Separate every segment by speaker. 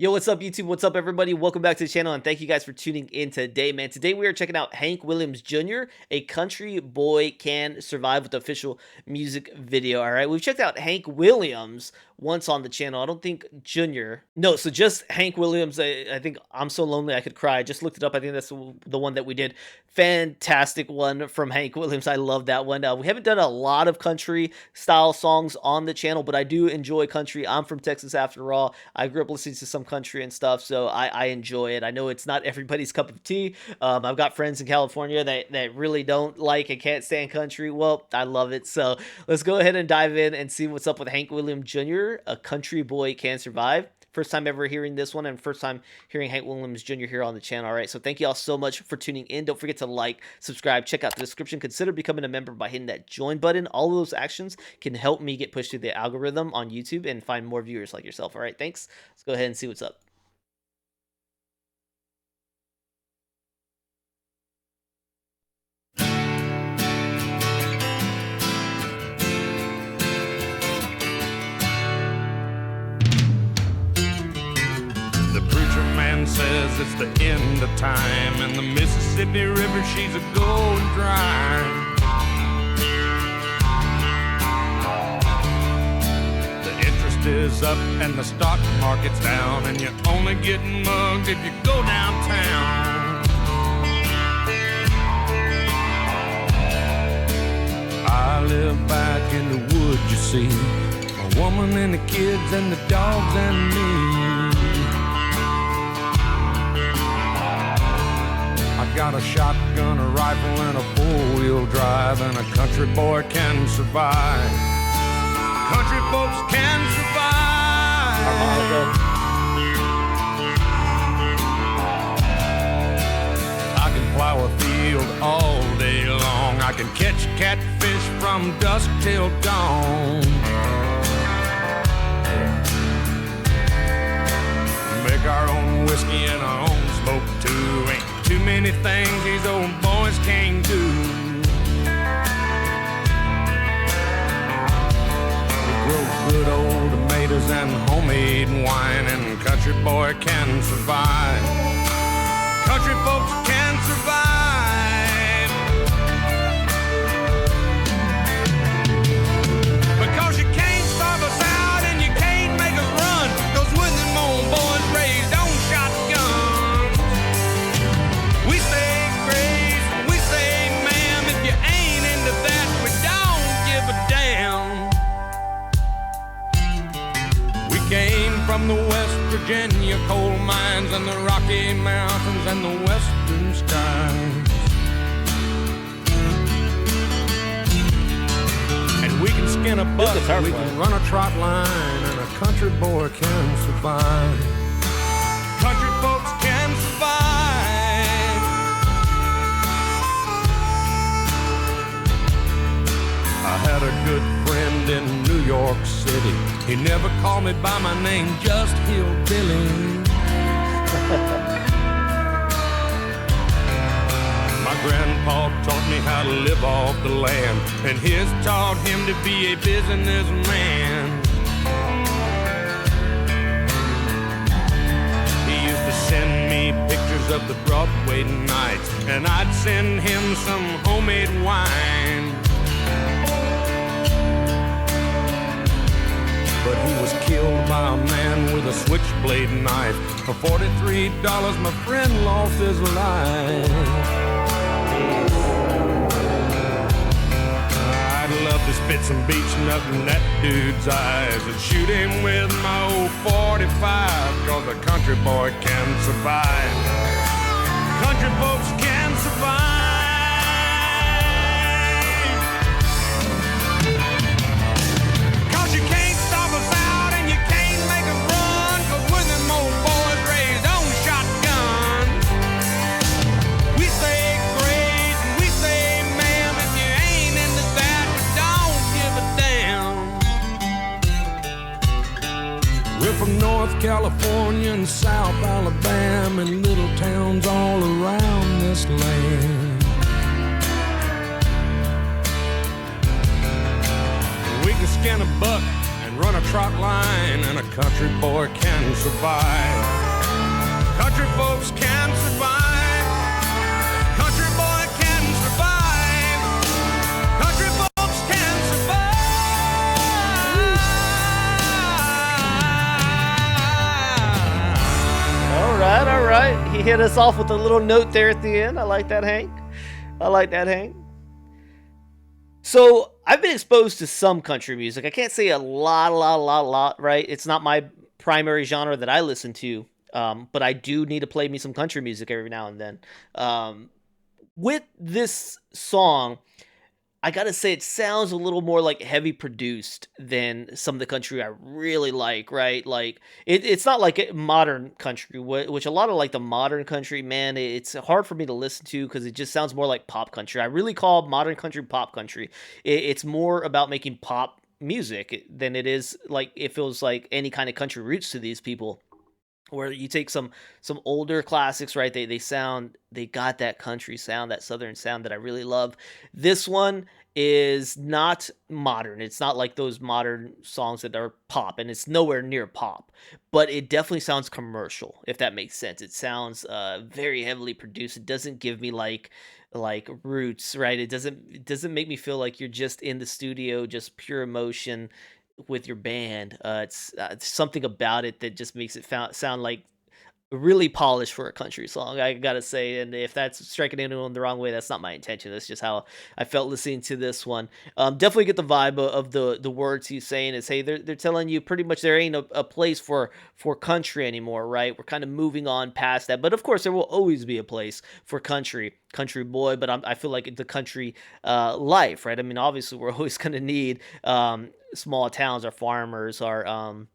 Speaker 1: Yo, what's up, YouTube? What's up, everybody? Welcome back to the channel, and thank you guys for tuning in today, man. Today, we are checking out Hank Williams Jr., A Country Boy Can Survive with the official music video, all right? We've checked out Hank Williams once on the channel. I don't think Junior. No, so just Hank Williams. I think I'm So Lonely I Could Cry. I just looked it up. I think that's the one that we did. Fantastic one from Hank Williams. I love that one. We haven't done a lot of country-style songs on the channel, but I do enjoy country. I'm from Texas, after all. I grew up listening to some country and stuff, so I enjoy it. I know it's not everybody's cup of tea. I've got friends in California that really don't like and can't stand country. Well, I love it. So let's go ahead and dive in and see what's up with Hank Williams Jr., A Country Boy Can Survive. First time ever hearing this one, and first time hearing Hank Williams Jr. here on the channel. All right, so thank you all so much for tuning in. Don't forget to like, subscribe, check out the description. Consider becoming a member by hitting that join button. All of those actions can help me get pushed through the algorithm on YouTube and find more viewers like yourself. All right, thanks. Let's go ahead and see what's up.
Speaker 2: Says it's the end of time, and the Mississippi River, she's a going dry. The interest is up and the stock market's down, and you're only getting mugged if you go downtown. I live back in the woods, you see, a woman and the kids and the dogs and me. I got a shotgun, a rifle, and a four-wheel drive, and a country boy can survive. Country folks can survive. I can plow a field all day long. I can catch catfish from dusk till dawn. Make our own whiskey and our own smoke too. Ain't too many things these old boys can't do. We grow good old tomatoes and homemade wine, and country boy can survive. Country folks can survive. Because you can't starve us out and you can't make us run, 'cause when them old boys raised on shotguns, we say grace, we say ma'am. If you ain't into that, we don't give a damn. We came from the West Virginia coal mines and the Rocky Mountains and the western skies. And we can skin a buck, we can run a trot line, and a country boy can survive. Country folks can survive. I had a good friend in New York City. He never called me by my name, just Hillbilly. My grandpa taught me how to live off the land, and his taught him to be a businessman. He used to send me pictures of the Broadway nights, and I'd send him some homemade wine. But he was killed by a man with a switchblade knife. For $43, my friend lost his life. I'd love to spit some beach nut in that dude's eyes and shoot him with my old 45, 'cause a country boy can survive. Country folks can survive. From North California and South Alabama and little towns all around this land. We can skin a buck and run a trot line and a country boy can survive. Country folks can survive. Country boy can survive. Country folks can survive.
Speaker 1: All right. He hit us off with a little note there at the end. I like that, Hank. I like that, Hank. So I've been exposed to some country music. I can't say a lot, right? It's not my primary genre that I listen to, but I do need to play me some country music every now and then. With this song, I gotta say it sounds a little more like heavy produced than some of the country I really like, right? Like it's not like modern country, which a lot of like the modern country, man, it's hard for me to listen to because it just sounds more like pop country. I really call modern country pop country. It's more about making pop music than it is like it feels like any kind of country roots to these people, where you take some older classics, right? They got that country sound, that southern sound that I really love. This one is not modern. It's not like those modern songs that are pop, and it's nowhere near pop, but it definitely sounds commercial, if that makes sense. It sounds very heavily produced. It doesn't give me like roots, right? It doesn't make me feel like you're just in the studio, just pure emotion with your band. It's something about it that just makes it sound like really polished for a country song, I gotta say. And if that's striking anyone the wrong way, that's not my intention. That's just how I felt listening to this one. Definitely get the vibe of the words he's saying is, hey, they're telling you pretty much there ain't a place for country anymore, right? We're kind of moving on past that, but of course there will always be a place for country boy. But I feel like the country life, right? I mean, obviously we're always gonna need small towns, our farmers, our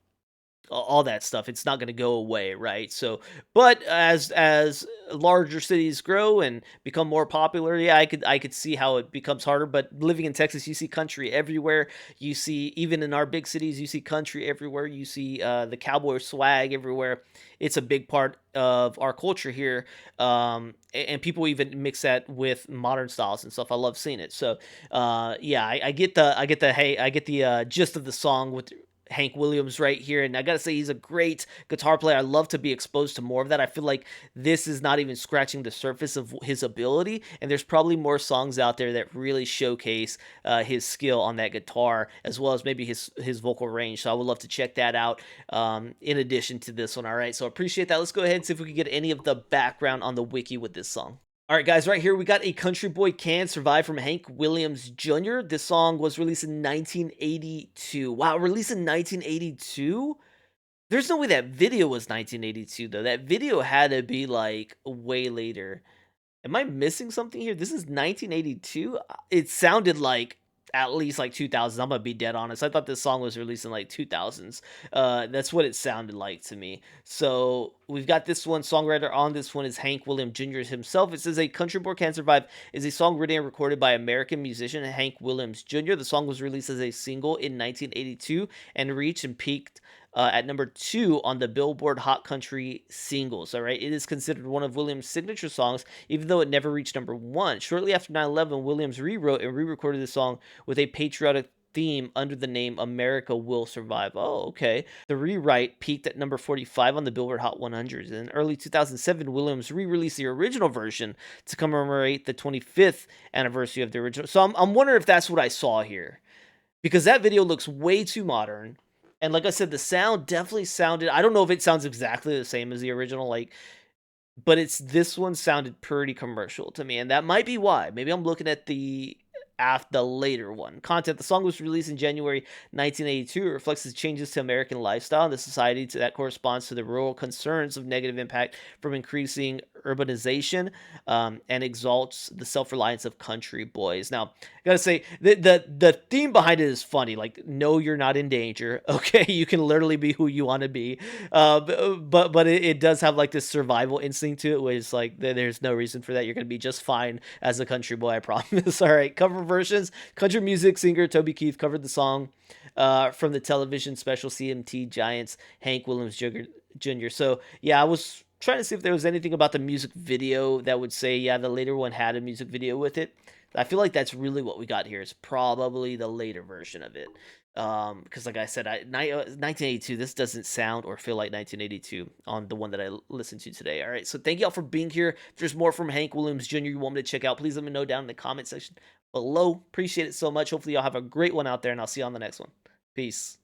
Speaker 1: all that stuff. It's not going to go away, right? So, but as larger cities grow and become more popular, yeah, I could see how it becomes harder. But living in Texas, you see country everywhere. You see, even in our big cities, you see country everywhere. You see the cowboy swag everywhere. It's a big part of our culture here, and people even mix that with modern styles and stuff. I love seeing it. So, yeah, I get the gist of the song with Hank Williams right here, and I gotta say he's a great guitar player. I love to be exposed to more of that. I feel like this is not even scratching the surface of his ability, and there's probably more songs out there that really showcase his skill on that guitar, as well as maybe his vocal range. So I would love to check that out in addition to this one. All right, so appreciate that. Let's go ahead and see if we can get any of the background on the wiki with this song. All right, guys, right here we got A Country Boy Can Survive from Hank Williams Jr. This song was released in 1982. Wow, released in 1982? There's no way that video was 1982, though. That video had to be, like, way later. Am I missing something here? This is 1982? It sounded like at least like 2000s. I'm gonna be dead honest. I thought this song was released in like 2000s. That's what it sounded like to me. So we've got this one. Songwriter on this one is Hank Williams Jr. himself. It says A Country Boy Can Survive is a song written and recorded by American musician Hank Williams Jr. The song was released as a single in 1982 and reached and peaked at number 2 on the Billboard Hot Country Singles. All right, it is considered one of Williams' signature songs, even though it never reached number 1. Shortly after 9/11, Williams rewrote and re-recorded the song with a patriotic theme under the name America Will Survive. Oh, okay. The rewrite peaked at number 45 on the Billboard Hot 100. In early 2007, Williams re-released the original version to commemorate the 25th anniversary of the original. So I'm wondering if that's what I saw here, because that video looks way too modern. And like I said, the sound definitely sounded, I don't know if it sounds exactly the same as the original, like, but this one sounded pretty commercial to me, and that might be why. Maybe I'm looking at the later one. Content: the song was released in January 1982. It reflects the changes to American lifestyle and the society that corresponds to the rural concerns of negative impact from increasing urbanization, and exalts the self-reliance of country boys. Now, I gotta say, the theme behind it is funny. Like, no, you're not in danger. Okay, you can literally be who you want to be. But it does have like this survival instinct to it, where it's like there's no reason for that. You're gonna be just fine as a country boy, I promise. All right, cover versions. Country music singer Toby Keith covered the song from the television special CMT Giants, Hank Williams Jr. So yeah, I was trying to see if there was anything about the music video that would say, yeah, the later one had a music video with it. I feel like that's really what we got here. It's probably the later version of it. Because like I said, 1982, this doesn't sound or feel like 1982 on the one that I listened to today. All right, so thank y'all for being here. If there's more from Hank Williams Jr. you want me to check out, please let me know down in the comment section below. Appreciate it so much. Hopefully y'all have a great one out there, and I'll see you on the next one. Peace.